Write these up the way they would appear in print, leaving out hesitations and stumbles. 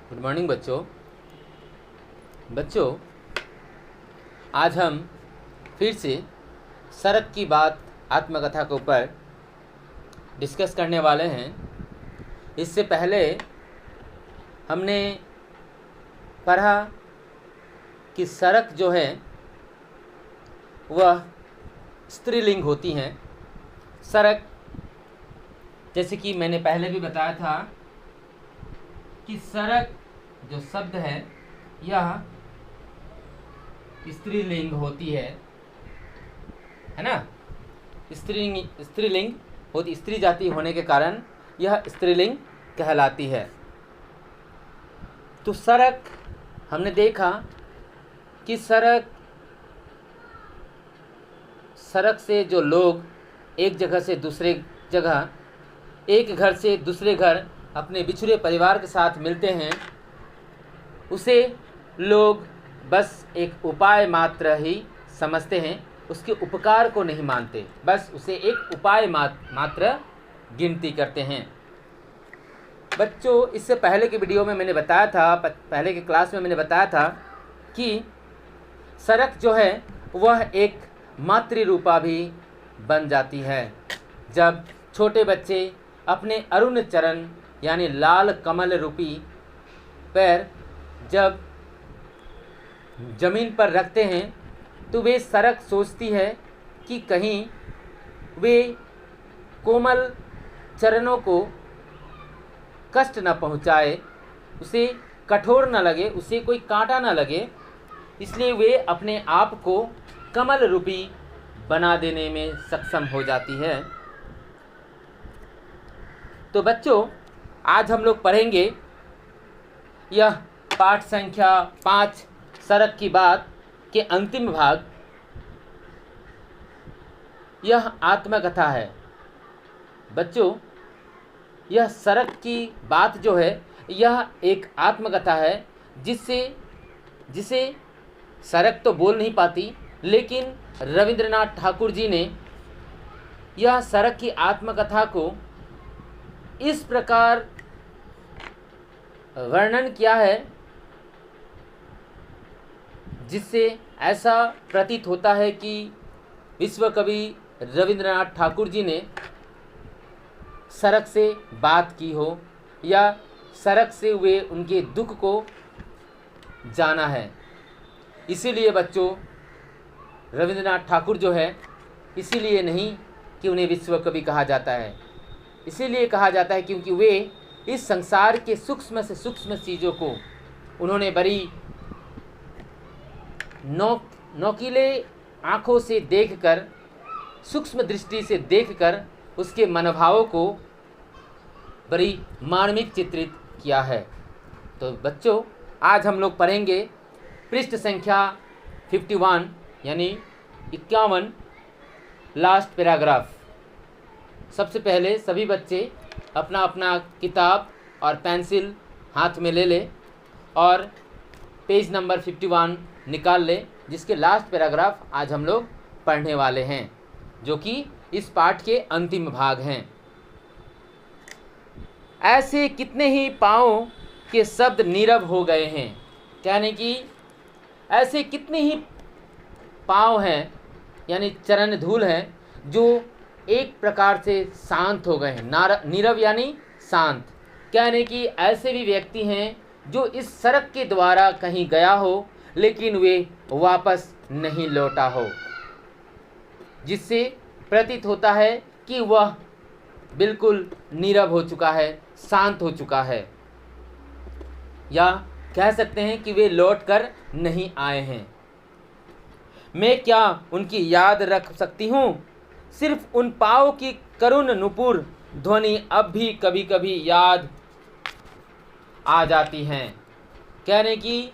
Good morning बच्चों, आज हम फिर से सड़क की बात आत्मकथा के ऊपर डिस्कस करने वाले हैं। इससे पहले हमने पढ़ा कि सड़क जो है वह स्त्रीलिंग होती हैं। सड़क, जैसे कि मैंने पहले भी बताया था कि सड़क जो शब्द है यह स्त्रीलिंग होती है ना। स्त्रीलिंग होती, स्त्री जाति होने के कारण यह स्त्रीलिंग कहलाती है। तो सड़क, हमने देखा कि सड़क से जो लोग एक जगह से दूसरे जगह, एक घर से दूसरे घर अपने बिछड़े परिवार के साथ मिलते हैं, उसे लोग बस एक उपाय मात्र ही समझते हैं, उसके उपकार को नहीं मानते, बस उसे एक उपाय मात्र गिनती करते हैं। बच्चों, इससे पहले के वीडियो में मैंने बताया था, पहले के क्लास में मैंने बताया था कि सड़क जो है वह एक मातृरूपा भी बन जाती है। जब छोटे बच्चे अपने अरुण चरण यानी लाल कमल रूपी पैर जब जमीन पर रखते हैं तो वे सड़क सोचती है कि कहीं वे कोमल चरणों को कष्ट न पहुंचाए, उसे कठोर न लगे, उसे कोई कांटा न लगे, इसलिए वे अपने आप को कमल रूपी बना देने में सक्षम हो जाती है। तो बच्चों, आज हम लोग पढ़ेंगे यह पाठ संख्या 5 सड़क की बात के अंतिम भाग। यह आत्मकथा है। बच्चों, यह सड़क की बात जो है यह एक आत्मकथा है जिसे सड़क तो बोल नहीं पाती, लेकिन रविंद्रनाथ ठाकुर जी ने यह सड़क की आत्मकथा को इस प्रकार वर्णन किया है जिससे ऐसा प्रतीत होता है कि विश्व कवि रविंद्रनाथ ठाकुर जी ने सड़क से बात की हो या सड़क से वे उनके दुख को जाना है। इसीलिए बच्चों, रविंद्रनाथ ठाकुर जो है, इसीलिए नहीं कि उन्हें विश्व कवि कहा जाता है, इसीलिए कहा जाता है क्योंकि वे इस संसार के सूक्ष्म से सूक्ष्म चीज़ों को उन्होंने बड़ी नोकीले आँखों से देखकर, सूक्ष्म दृष्टि से देखकर उसके मनोभावों को बड़ी मार्मिक चित्रित किया है। तो बच्चों, आज हम लोग पढ़ेंगे पृष्ठ संख्या 51 यानी 51, लास्ट पैराग्राफ। सबसे पहले सभी बच्चे अपना अपना किताब और पेंसिल हाथ में ले लें और पेज नंबर 51 निकाल लें, जिसके लास्ट पैराग्राफ आज हम लोग पढ़ने वाले हैं, जो कि इस पाठ के अंतिम भाग हैं। ऐसे कितने ही पाँवों के शब्द नीरव हो गए हैं, यानी कि ऐसे कितने ही पाँव हैं यानी चरण धूल हैं जो एक प्रकार से शांत हो गए हैं। नीरव यानी शांत, कहने कि ऐसे भी व्यक्ति हैं जो इस सड़क के द्वारा कहीं गया हो लेकिन वे वापस नहीं लौटा हो, जिससे प्रतीत होता है कि वह बिल्कुल नीरव हो चुका है, शांत हो चुका है, या कह सकते हैं कि वे लौट कर नहीं आए हैं। मैं क्या उनकी याद रख सकती हूँ? सिर्फ उन पाँव की करुण नुपुर ध्वनि अब भी कभी कभी याद आ जाती हैं। कहने की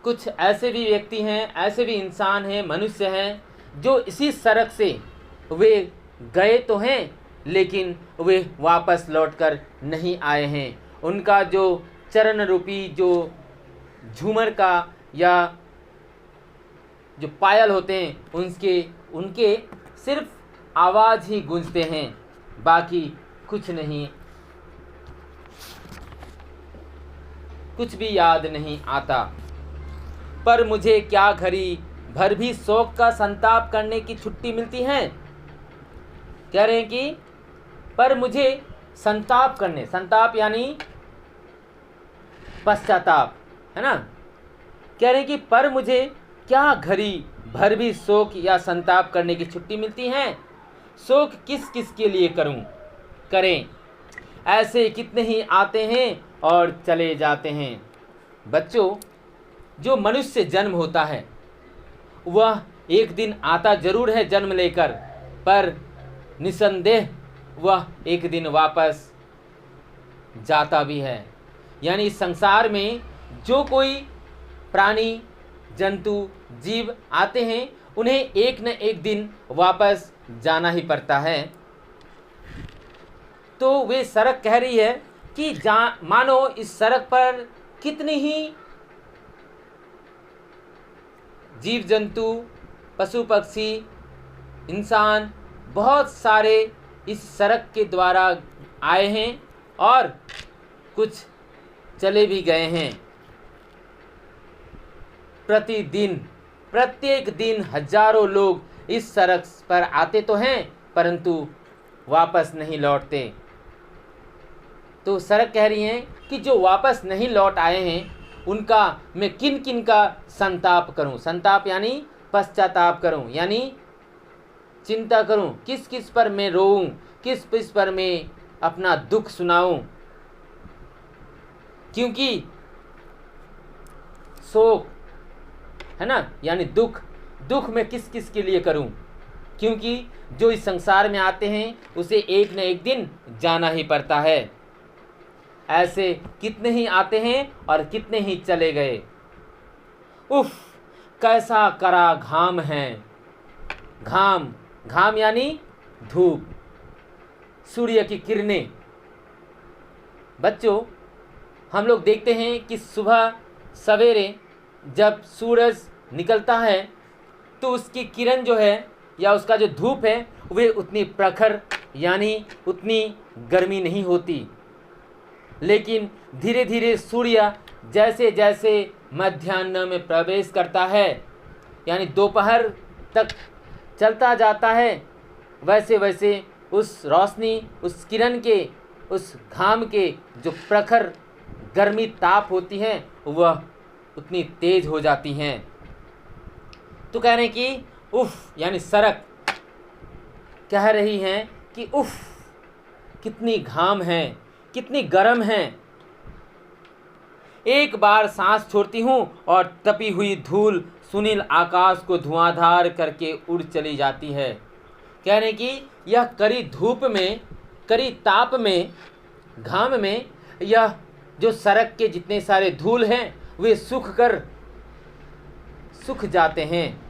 कुछ ऐसे भी व्यक्ति हैं, ऐसे भी इंसान हैं, मनुष्य हैं, जो इसी सड़क से वे गए तो हैं लेकिन वे वापस लौटकर नहीं आए हैं। उनका जो चरण रूपी जो झूमर का या जो पायल होते हैं उनके सिर्फ आवाज़ ही गूंजते हैं, बाकी कुछ नहीं। कुछ भी याद नहीं आता। पर मुझे क्या घड़ी भर भी शोक का संताप करने की छुट्टी मिलती है। कह रहे हैं कि पर मुझे संताप करने, संताप यानी पश्चाताप, है ना। कह रहे हैं कि पर मुझे क्या घड़ी भर भी शोक या संताप करने की छुट्टी मिलती है। शोक किस किस के लिए करें, ऐसे कितने ही आते हैं और चले जाते हैं। बच्चों, जो मनुष्य जन्म होता है वह एक दिन आता जरूर है जन्म लेकर, पर निसंदेह वह एक दिन वापस जाता भी है। यानी इस संसार में जो कोई प्राणी, जंतु, जीव आते हैं उन्हें एक न एक दिन वापस जाना ही पड़ता है। तो वे सड़क कह रही है कि मानो इस सड़क पर कितनी ही जीव जंतु, पशु पक्षी, इंसान, बहुत सारे इस सड़क के द्वारा आए हैं और कुछ चले भी गए हैं। प्रतिदिन, प्रत्येक दिन हजारों लोग इस सड़क पर आते तो हैं परंतु वापस नहीं लौटते। तो सड़क कह रही हैं कि जो वापस नहीं लौट आए हैं उनका मैं किन किन का संताप करूं। संताप यानी पश्चाताप करूं, यानी चिंता करूं, किस किस पर मैं रोऊं, किस किस पर मैं अपना दुख सुनाऊं। क्योंकि शोक है ना, यानी दुख मैं किस किस के लिए करूं, क्योंकि जो इस संसार में आते हैं उसे एक न एक दिन जाना ही पड़ता है। ऐसे कितने ही आते हैं और कितने ही चले गए। उफ, कैसा कड़ा घाम है। घाम यानी धूप, सूर्य की किरणें। बच्चों, हम लोग देखते हैं कि सुबह सवेरे जब सूरज निकलता है तो उसकी किरण जो है या उसका जो धूप है वे उतनी प्रखर यानी उतनी गर्मी नहीं होती। लेकिन धीरे धीरे सूर्य जैसे जैसे मध्याह्न में प्रवेश करता है यानी दोपहर तक चलता जाता है, वैसे वैसे उस रोशनी, उस किरण के, उस घाम के जो प्रखर गर्मी ताप होती है वह उतनी तेज हो जाती हैं। तो कह रहे हैं कि उफ, यानी सड़क कह रही हैं कि उफ, कितनी घाम है, कितनी गर्म है। एक बार सांस छोड़ती हूँ और तपी हुई धूल सुनील आकाश को धुआंधार करके उड़ चली जाती है। कह रहे कि यह कड़ी धूप में, कड़ी ताप में, घाम में यह जो सड़क के जितने सारे धूल हैं वे सूख जाते हैं।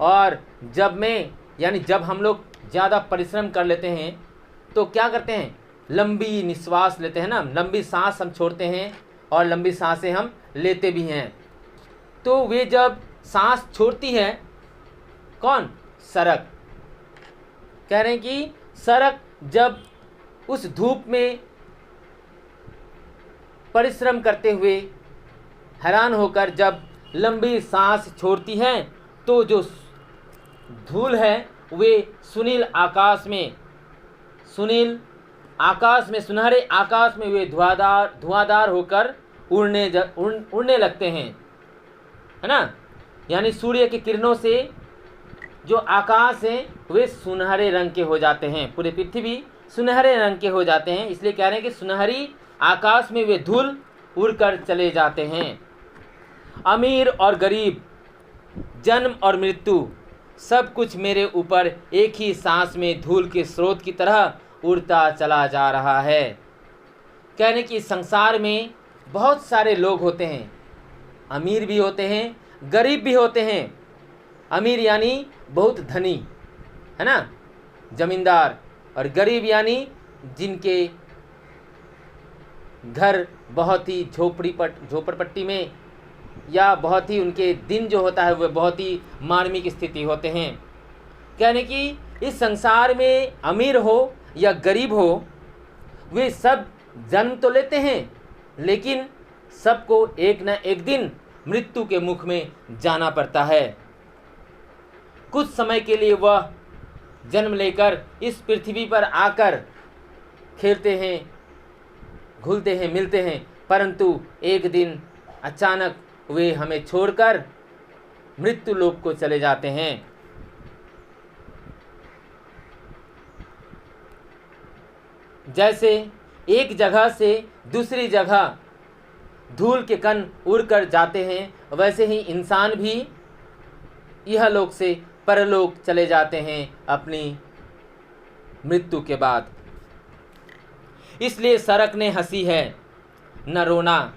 और जब हम लोग ज़्यादा परिश्रम कर लेते हैं तो क्या करते हैं, लंबी निश्वास लेते हैं ना, लंबी सांस हम छोड़ते हैं और लंबी सांसें हम लेते भी हैं। तो वे जब सांस छोड़ती है कौन, सड़क। कह रहे हैं कि सड़क जब उस धूप में परिश्रम करते हुए हैरान होकर जब लंबी सांस छोड़ती है तो जो धूल है वे सुनील आकाश में, सुनहरे आकाश में वे धुआंधार होकर उड़ने लगते हैं, है ना। यानी सूर्य की किरणों से जो आकाश है वे सुनहरे रंग के हो जाते हैं, पूरे पृथ्वी सुनहरे रंग के हो जाते हैं। इसलिए कह रहे हैं कि सुनहरी आकाश में वे धूल उड़कर चले जाते हैं। अमीर और गरीब, जन्म और मृत्यु, सब कुछ मेरे ऊपर एक ही सांस में धूल के स्रोत की तरह उड़ता चला जा रहा है। कहने कि संसार में बहुत सारे लोग होते हैं, अमीर भी होते हैं, गरीब भी होते हैं। अमीर यानी बहुत धनी, है ना, जमींदार, और गरीब यानी जिनके घर बहुत ही झोपड़पट्टी में या बहुत ही उनके दिन जो होता है वह बहुत ही मार्मिक स्थिति होते हैं। कहने कि इस संसार में अमीर हो या गरीब हो वे सब जन्म तो लेते हैं लेकिन सबको एक न एक दिन मृत्यु के मुख में जाना पड़ता है। कुछ समय के लिए वह जन्म लेकर इस पृथ्वी पर आकर खेलते हैं, घुलते हैं, मिलते हैं, परंतु एक दिन अचानक वे हमें छोड़कर मृत्यु लोक को चले जाते हैं। जैसे एक जगह से दूसरी जगह धूल के कण उड़कर जाते हैं, वैसे ही इंसान भी यह लोक से परलोक चले जाते हैं अपनी मृत्यु के बाद। इसलिए सरक ने हंसी है न रोना,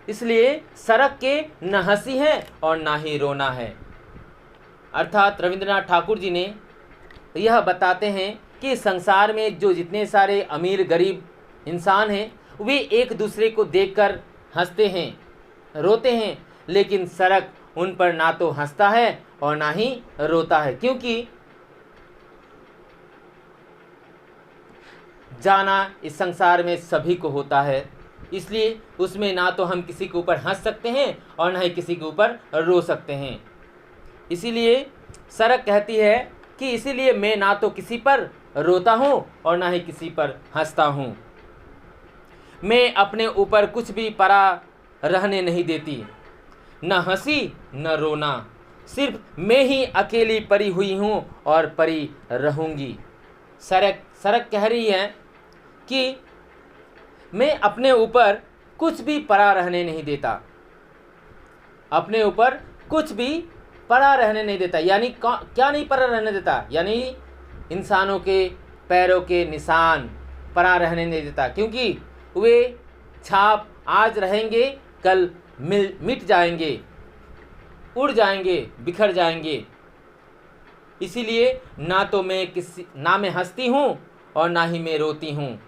इसलिए सरक के न हंसी है और ना ही रोना है। अर्थात रविंद्रनाथ ठाकुर जी ने यह बताते हैं कि संसार में जो जितने सारे अमीर गरीब इंसान हैं वे एक दूसरे को देखकर हंसते हैं, रोते हैं, लेकिन सरक उन पर ना तो हंसता है और ना ही रोता है, क्योंकि जाना इस संसार में सभी को होता है। इसलिए उसमें ना तो हम किसी के ऊपर हंस सकते हैं और ना ही किसी के ऊपर रो सकते हैं। इसीलिए सरक कहती है कि इसीलिए मैं ना तो किसी पर रोता हूँ और ना ही किसी पर हंसता हूँ। मैं अपने ऊपर कुछ भी परा रहने नहीं देती, न हंसी न रोना, सिर्फ मैं ही अकेली परी हुई हूँ और परी रहूँगी। सरक कह रही है कि मैं अपने ऊपर कुछ भी परा रहने नहीं देता, अपने ऊपर कुछ भी परा रहने नहीं देता। यानी क्या नहीं परा रहने देता? यानी इंसानों के पैरों के निशान परा रहने नहीं देता, क्योंकि वे छाप आज रहेंगे, कल मिट जाएंगे, उड़ जाएंगे, बिखर जाएंगे। इसीलिए ना तो मैं हंसती हूँ और ना ही मैं रोती हूँ,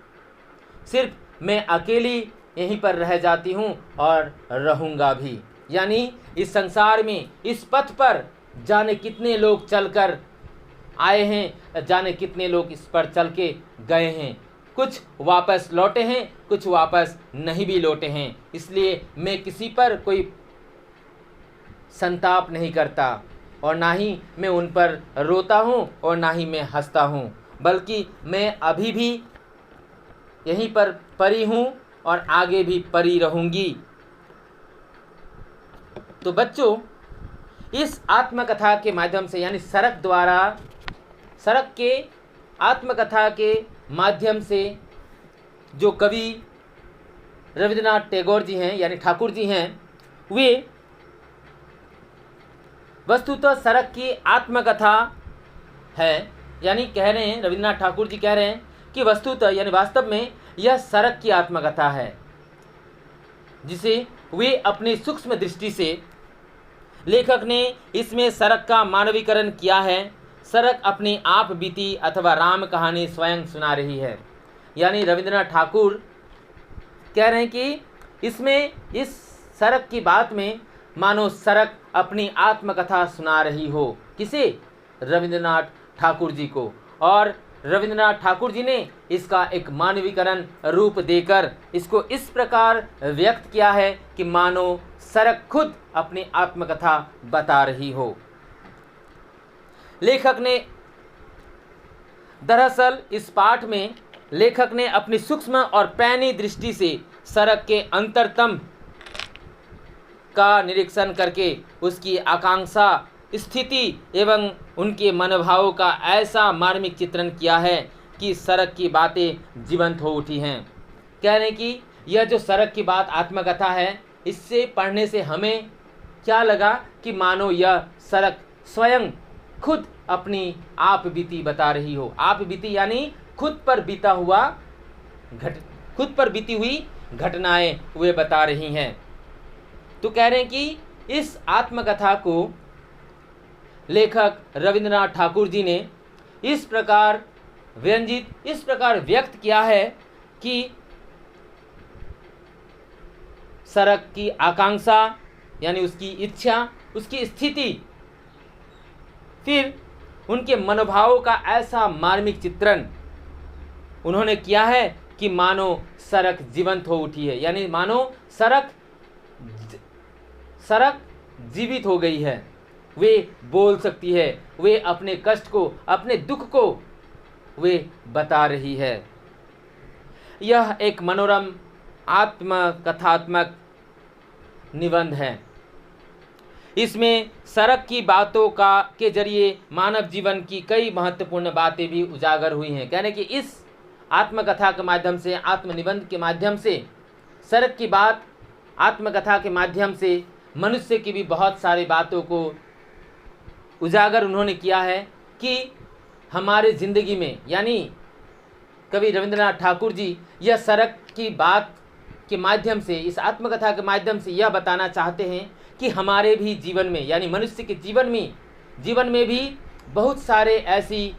सिर्फ मैं अकेली यहीं पर रह जाती हूँ और रहूँगा भी। यानी इस संसार में, इस पथ पर जाने कितने लोग चलकर आए हैं, जाने कितने लोग इस पर चल के गए हैं। कुछ वापस लौटे हैं, कुछ वापस नहीं भी लौटे हैं। इसलिए मैं किसी पर कोई संताप नहीं करता और ना ही मैं उन पर रोता हूँ और ना ही मैं हंसता हूँ, बल्कि मैं अभी भी यहीं पर परी हूँ और आगे भी परी रहूँगी। तो बच्चों, इस आत्मकथा के माध्यम से, यानी सरक के आत्मकथा के माध्यम से जो कवि रविंद्रनाथ टैगोर जी हैं, यानी ठाकुर जी हैं, वे वस्तुतः सरक की आत्मकथा है। यानी कह रहे हैं, रविंद्रनाथ ठाकुर जी कह रहे हैं कि वस्तुतः यानी वास्तव में यह सरक की आत्मकथा है, जिसे वे अपनी सूक्ष्म दृष्टि से लेखक ने इसमें सरक का मानवीकरण किया है। सरक अपनी आप बीती अथवा राम कहानी स्वयं सुना रही है। यानी रविंद्रनाथ ठाकुर कह रहे हैं कि इसमें, इस सरक की बात में मानो सरक अपनी आत्मकथा सुना रही हो। किसे? रविंद्रनाथ ठाकुर जी को। और रविंद्रनाथ ठाकुर जी ने इसका एक मानवीकरण रूप देकर इसको इस प्रकार व्यक्त किया है कि मानो सरक खुद अपनी आत्मकथा बता रही हो। लेखक ने दरअसल इस पाठ में लेखक ने अपनी सूक्ष्म और पैनी दृष्टि से सरक के अंतरतम का निरीक्षण करके उसकी आकांक्षा, स्थिति एवं उनके मनोभावों का ऐसा मार्मिक चित्रण किया है कि सरक की बातें जीवंत हो उठी हैं। कह रहे हैं कि यह जो सरक की बात आत्मकथा है, इससे पढ़ने से हमें क्या लगा कि मानो यह सरक स्वयं खुद अपनी आप बीती बता रही हो। आप बीती यानी खुद पर बीती हुई घटनाएं वे बता रही हैं। तो कह रहे हैं कि इस आत्मकथा को लेखक रविंद्रनाथ ठाकुर जी ने इस प्रकार व्यक्त किया है कि सरक की आकांक्षा यानी उसकी इच्छा, उसकी स्थिति, फिर उनके मनोभावों का ऐसा मार्मिक चित्रण उन्होंने किया है कि मानो सड़क जीवंत हो उठी है, यानी मानो सड़क जीवित हो गई है। वे बोल सकती है, वे अपने कष्ट को, अपने दुख को वे बता रही है। यह एक मनोरम आत्मकथात्मक निबंध है। इसमें सड़क की बातों के जरिए मानव जीवन की कई महत्वपूर्ण बातें भी उजागर हुई हैं। कहने कि इस आत्मकथा के माध्यम से, आत्मनिबंध के माध्यम से, सड़क की बात आत्मकथा के माध्यम से मनुष्य की भी बहुत सारी बातों को उजागर उन्होंने किया है कि हमारे ज़िंदगी में, यानी कवि रविंद्रनाथ ठाकुर जी यह सड़क की बात के माध्यम से, इस आत्मकथा के माध्यम से यह बताना चाहते हैं कि हमारे भी जीवन में, यानी मनुष्य के जीवन में भी बहुत सारे ऐसी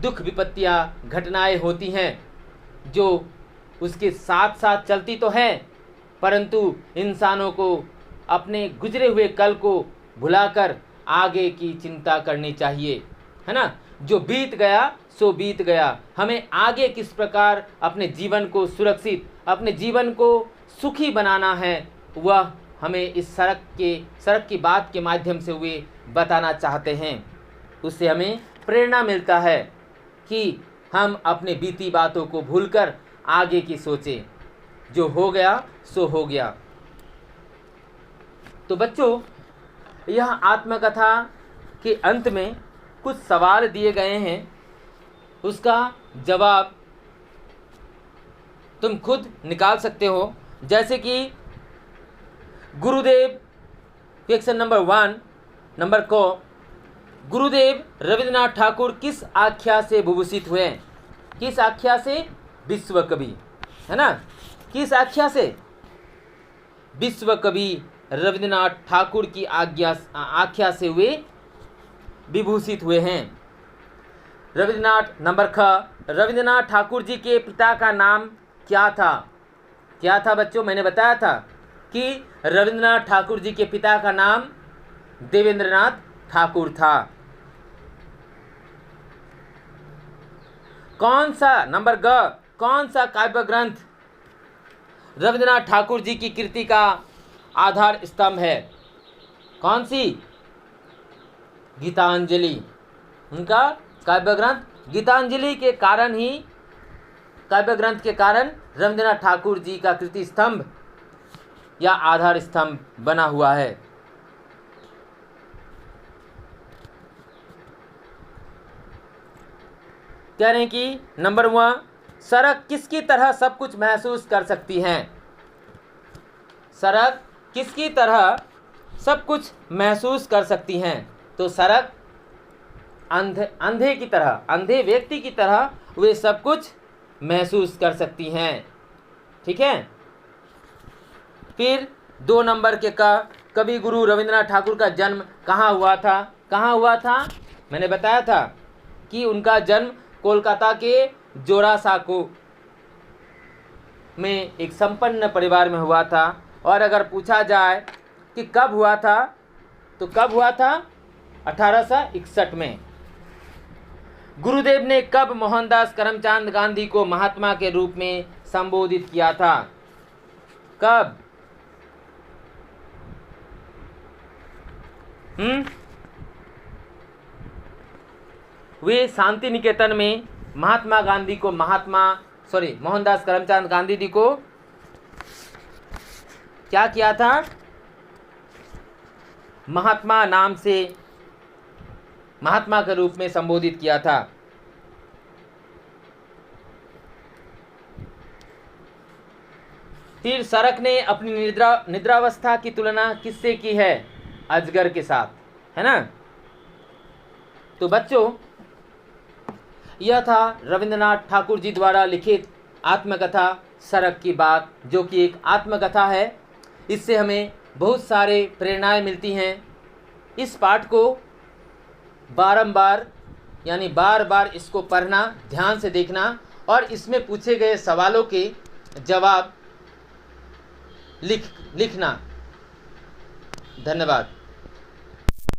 दुख विपत्तियाँ, घटनाएं होती हैं जो उसके साथ साथ चलती तो हैं, परंतु इंसानों को अपने गुजरे हुए कल को भुलाकर आगे की चिंता करनी चाहिए, है ना। जो बीत गया सो बीत गया। हमें आगे किस प्रकार अपने जीवन को सुरक्षित, अपने जीवन को सुखी बनाना है, वह हमें इस सड़क की बात के माध्यम से वे बताना चाहते हैं। उससे हमें प्रेरणा मिलता है कि हम अपने बीती बातों को भूलकर आगे की सोचें। जो हो गया सो हो गया। तो बच्चों, यह आत्मकथा के अंत में कुछ सवाल दिए गए हैं, उसका जवाब तुम खुद निकाल सकते हो। जैसे कि गुरुदेव, क्वेश्चन नंबर 1 नंबर को, गुरुदेव रविंद्रनाथ ठाकुर किस आख्या से विभूषित हुए? किस आख्या से? विश्व कवि, है ना। किस आख्या से? विश्व कवि रविंद्रनाथ ठाकुर की आख्या से वे विभूषित हुए हैं। नंबर ख, रविंद्रनाथ ठाकुर जी के पिता का नाम क्या था? क्या था बच्चों? मैंने बताया था कि रविंद्रनाथ ठाकुर जी के पिता का नाम देवेंद्रनाथ ठाकुर था। कौन सा, नंबर ग, कौन सा काव्य ग्रंथ रविंद्रनाथ ठाकुर जी की कृति का आधार स्तंभ है? कौन सी? गीतांजलि। उनका काव्य ग्रंथ गीतांजलि के कारण ही, काव्य ग्रंथ के कारण रविंद्रनाथ ठाकुर जी का कृति स्तंभ या आधार स्तंभ बना हुआ है। कह रहे हैं कि नंबर 1, सड़क किसकी तरह सब कुछ महसूस कर सकती हैं? सड़क किसकी तरह सब कुछ महसूस कर सकती हैं? तो सड़क अंधे की तरह, अंधे व्यक्ति की तरह वे सब कुछ महसूस कर सकती हैं। ठीक है। फिर 2 नंबर के का, कवि गुरु रविंद्रनाथ ठाकुर का जन्म कहाँ हुआ था? कहाँ हुआ था? मैंने बताया था कि उनका जन्म कोलकाता के जोरासाको में एक संपन्न परिवार में हुआ था। और अगर पूछा जाए कि कब हुआ था, तो कब हुआ था? 1861 में। गुरुदेव ने कब मोहनदास करमचंद गांधी को महात्मा के रूप में संबोधित किया था? कब? वे शांति निकेतन में मोहनदास करमचंद गांधी जी को क्या किया था? महात्मा नाम से, महात्मा के रूप में संबोधित किया था। फिर सड़क ने अपनी निद्रावस्था की तुलना किससे की है? अजगर के साथ, है ना। तो बच्चों, यह था रविंद्रनाथ ठाकुर जी द्वारा लिखित आत्मकथा सड़क की बात, जो कि एक आत्मकथा है। इससे हमें बहुत सारे प्रेरणाएं मिलती हैं। इस पाठ को बारंबार, यानी बार बार इसको पढ़ना, ध्यान से देखना और इसमें पूछे गए सवालों के जवाब लिखना। धन्यवाद।